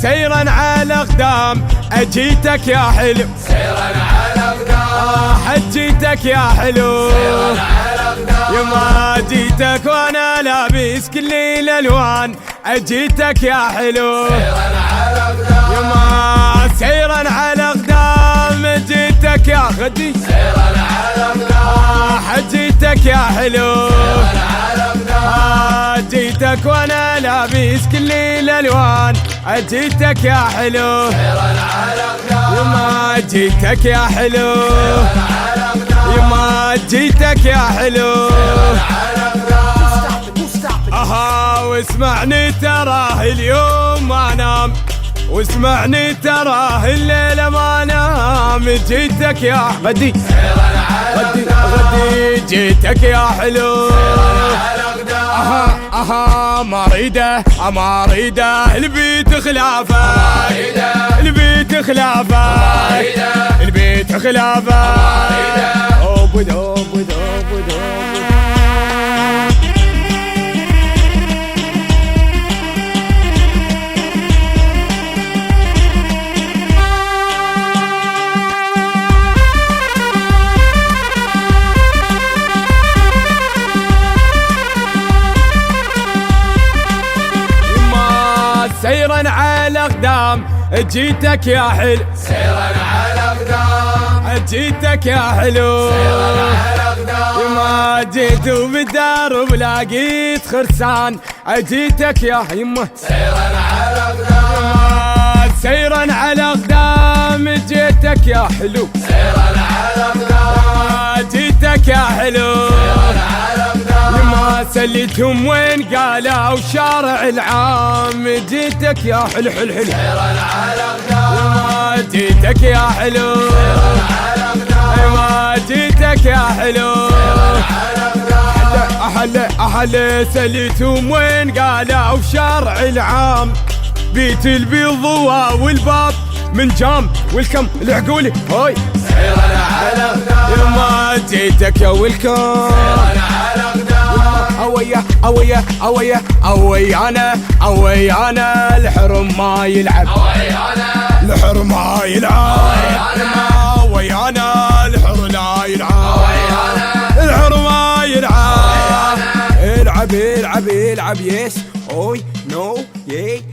سيرا على اقدام اجيتك يا حلو، سيرا على اقدام حجيتك يا حلو، سيرا على اقدام يما جيتك وانا لابس كل الالوان اجيتك يا حلو، سيرا على اقدام يما سيرا على اقدام جيتك يا خدي، سيرا على اقدام حجيتك يا حلو، سيرا على اقدام جيتك وانا لابس كل الالوان اجيتك يا حلو، سيرا على اقدام يما جيتك يا حلو، على اقدام يما جيتك يا حلو، على اقدام اها واسمعني تراه اليوم ما انام، واسمعني تراه الليلة ما انام جيتك يا غدي، سيرا على غدي اقدام غدي جيتك يا حلو، على اقدام اها اها ما اريده البيت خلافه، البيت خلافه، البيت خلافه، اوبد اوبد اوبد اوبد. سيرا على اقدام جيتك يا حلو، سيرا على اقدام جيتك يا حلو، سيرا على اقدام ما جيت وبالدار وبلاقيت خرسان جيتك يا يمه، سيرا على اقدام سيرا على اقدام جيتك يا حلو، سيرا على اقدام جيتك يا حلو، على اقدام يما سليتهم وين قالوا شارع العام جيتك يا حلو حلو حلو، سيرا على اقدام جيتك يا حلو، على اقدام ما جيتك يا حلو، على اقدام أحلى سليتهم وين قالوا شارع العام، بيت البيض والباب من جام والكم العقولي هاي، سيرا على اقدام يما جيتك يا والكم، على اقدام اوي انا الحرم ما يلعب، ويانا الحر ما يلعب، ويانا الحر لا يلعب، الحر ما يلعب، العب العب العب يس اوي نو يي